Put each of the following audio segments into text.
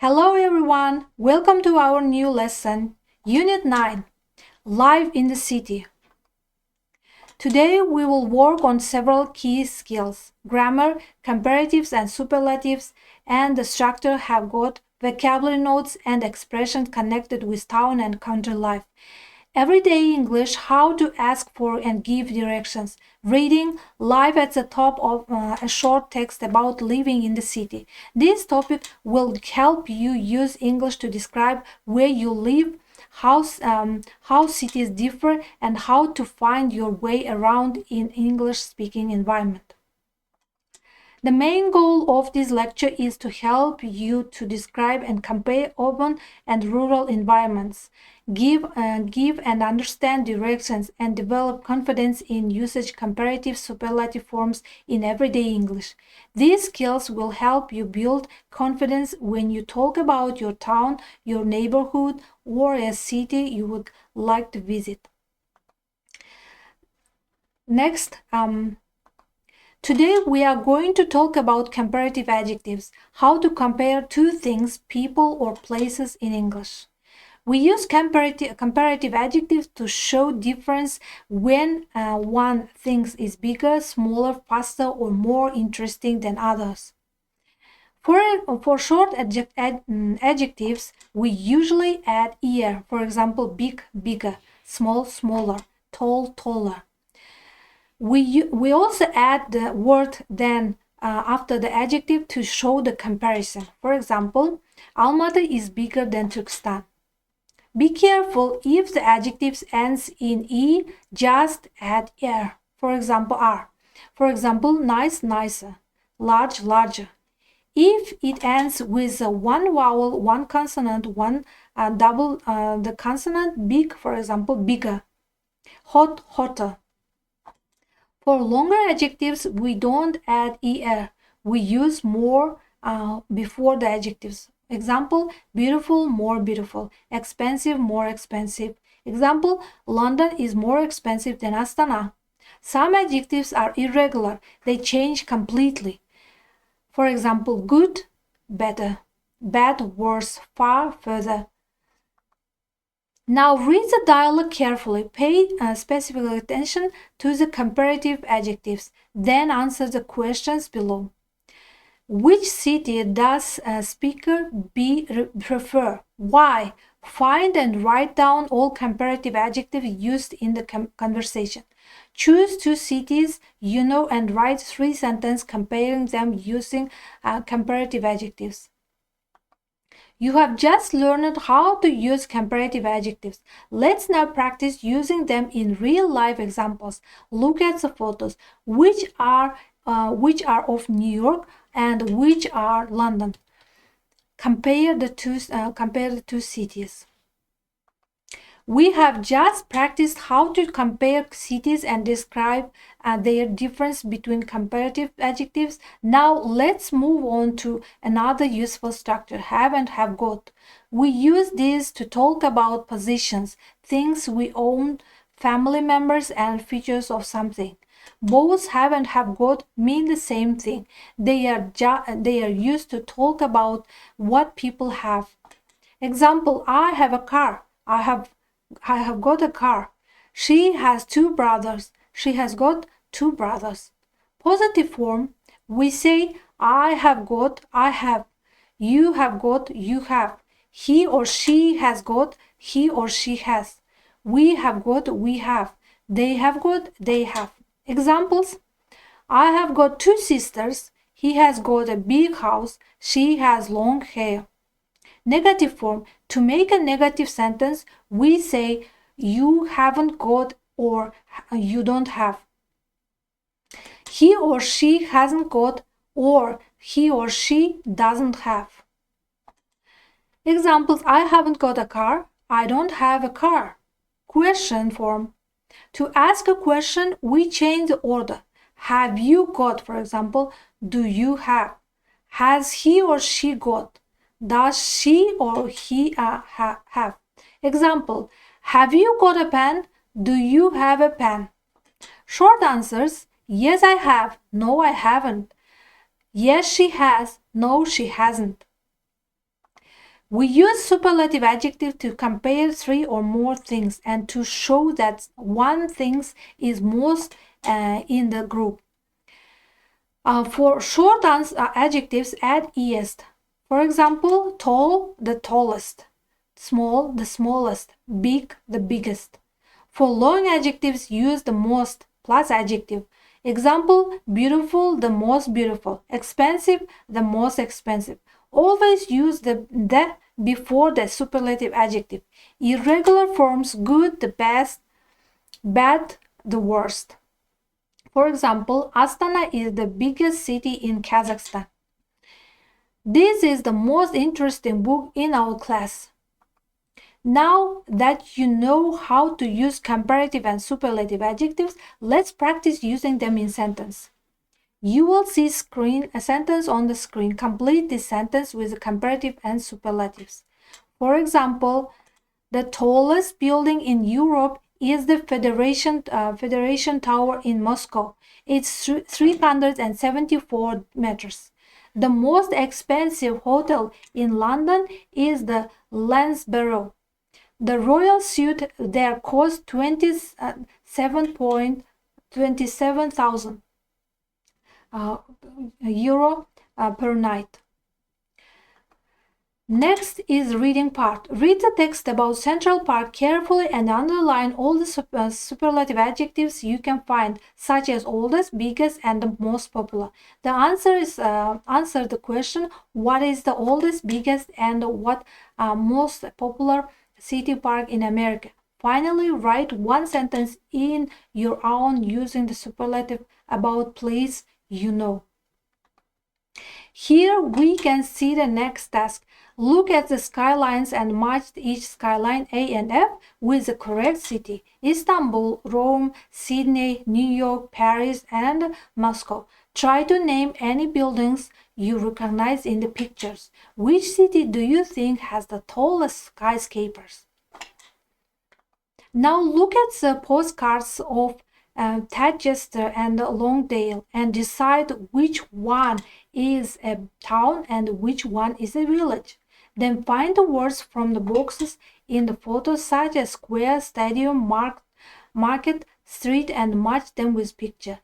Hello everyone, welcome to our new lesson, Unit 9, Life in the City. Today we will work on several key skills, grammar, comparatives and superlatives, and the structure have got vocabulary notes and expressions connected with town and country life. Everyday English, how to ask for and give directions. Reading, live at the top of a short text about living in the city. This topic will help you use English to describe where you live, how cities differ, and how to find your way around in English-speaking environment. The main goal of this lecture is to help you to describe and compare urban and rural environments, give and understand directions, and develop confidence in usage comparative superlative forms in everyday English. These skills will help you build confidence when you talk about your town, your neighborhood, or a city you would like to visit. Next, today we are going to talk about comparative adjectives, how to compare two things, people or places in English. We use comparative adjectives to show difference when one thing is bigger, smaller, faster, or more interesting than others. For short adjectives, we usually add er, for example, big, bigger, small, smaller, tall, taller. We also add the word then after the adjective to show the comparison. For example, Almaty is bigger than Turkestan. Be careful if the adjective ends in e, just add er. For example, r. For example, nice, nicer, large, larger. If it ends with one vowel, one consonant, one double the consonant, big, for example, bigger, hot, hotter. For longer adjectives, we don't add er. We use more before the adjectives. Example, beautiful, more beautiful. Expensive, more expensive. Example, London is more expensive than Astana. Some adjectives are irregular. They change completely. For example, good, better. Bad, worse. Far, further. Now read the dialogue carefully. Pay specific attention to the comparative adjectives. Then answer the questions below. Which city does speaker B prefer? Why? Find and write down all comparative adjectives used in the conversation. Choose two cities you know and write 3 sentences comparing them using comparative adjectives. You have just learned how to use comparative adjectives. Let's now practice using them in real-life examples. Look at the photos, which are of New York and which are London. Compare the two cities. We have just practiced how to compare cities and describe their difference between comparative adjectives. Now let's move on to another useful structure, have and have got. We use this to talk about positions, things we own, family members, and features of something. Both have and have got mean the same thing. They are used to talk about what people have. Example, I have a car. I have got a car. She has 2 brothers. She has got 2 brothers. Positive form, we say I have got, I have. You have got, you have. He or she has got, he or she has. We have got, we have. They have got, they have. Examples, I have got 2 sisters. He has got a big house. She has long hair. Negative form, to make a negative sentence, we say you haven't got or you don't have. He or she hasn't got or he or she doesn't have. Examples, I haven't got a car. I don't have a car. Question form, to ask a question, we change the order. Have you got, for example, do you have? Has he or she got? Does she or he have? Example, have you got a pen? Do you have a pen? Short answers, yes I have, no I haven't. Yes she has, no she hasn't. We use superlative adjective to compare three or more things and to show that one thing is most in the group. For short adjectives, add est. For example, tall, the tallest; small, the smallest; big, the biggest. For long adjectives, use the most plus adjective. Example, beautiful, the most beautiful; expensive, the most expensive. Always use the before the superlative adjective. Irregular forms, good, the best; bad, the worst. For example, Astana is the biggest city in Kazakhstan. This is the most interesting book in our class. Now that you know how to use comparative and superlative adjectives, let's practice using them in sentence. You will see a sentence on the screen. Complete this sentence with comparative and superlatives. For example, the tallest building in Europe is the Federation Tower in Moscow. It's 374 meters. The most expensive hotel in London is the Lansborough. The royal suite there cost 27,000 euro per night. Next is reading part. Read the text about Central Park carefully and underline all the superlative adjectives you can find, such as oldest, biggest, and the most popular. The answer is answer the question: what is the oldest, biggest, and what most popular city park in America? Finally, write one sentence in your own using the superlative about place you know. Here we can see the next task. Look at the skylines and match each skyline A and F with the correct city: Istanbul, Rome, Sydney, New York, Paris, and Moscow. Try to name any buildings you recognize in the pictures. Which city do you think has the tallest skyscrapers? Now look at the postcards of Tadjester and Longdale and decide which one is a town and which one is a village. Then find the words from the boxes in the photos such as square, stadium, market, street, and match them with picture.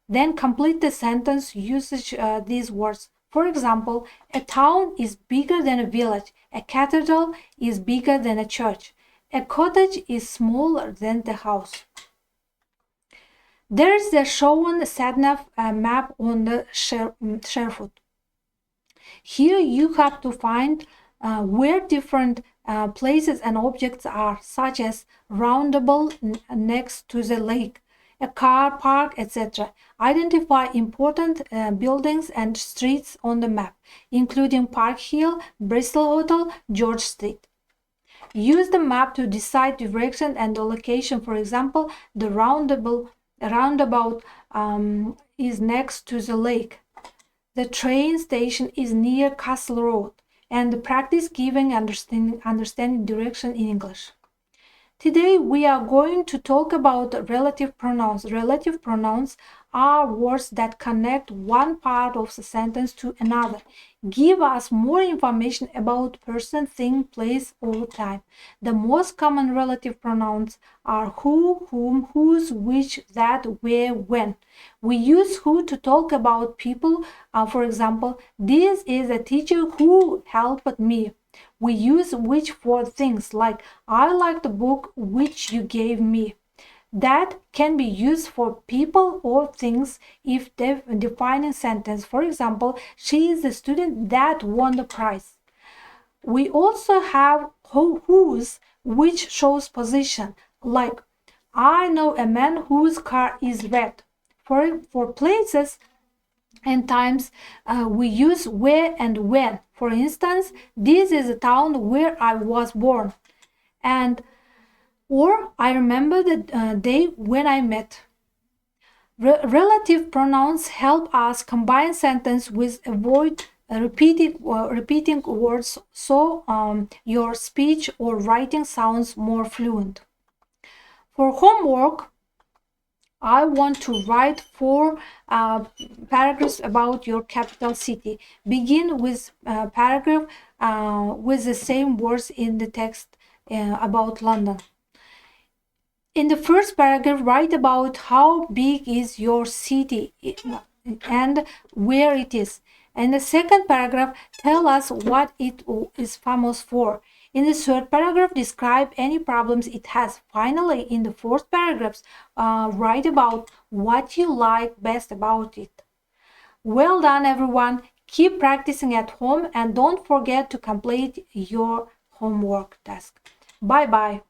Then complete the sentence using these words. For example, a town is bigger than a village. A cathedral is bigger than a church. A cottage is smaller than the house. There is a shown SatNav map on the ShareFoot. Here you have to find where different places and objects are, such as roundabout next to the lake, a car park, etc. Identify important buildings and streets on the map, including Park Hill, Bristol Hotel, George Street. Use the map to decide direction and the location. For example, the roundabout is next to the lake. The train station is near Castle Road, and practice giving understanding direction in English. Today we are going to talk about relative pronouns. Relative pronouns are words that connect one part of the sentence to another, give us more information about person, thing, place, or time. The most common relative pronouns are who, whom, whose, which, that, where, when. We use who to talk about people. For example, this is a teacher who helped me. We use which for things like I like the book which you gave me. That can be used for people or things if defining sentence. For example, she is the student that won the prize. We also have whose, which shows position, like I know a man whose car is red. For places and times, we use where and when. For instance, this is a town where I was born, or I remember the day when I met. Relative pronouns help us combine sentence with avoid repeating words, so your speech or writing sounds more fluent. For homework, I want to write 4 paragraphs about your capital city. Begin with paragraph with the same words in the text about London. In the first paragraph, write about how big is your city and where it is. In the second paragraph, tell us what it is famous for. In the third paragraph, describe any problems it has. Finally, in the fourth paragraph, write about what you like best about it. Well done, everyone. Keep practicing at home and don't forget to complete your homework task. Bye bye.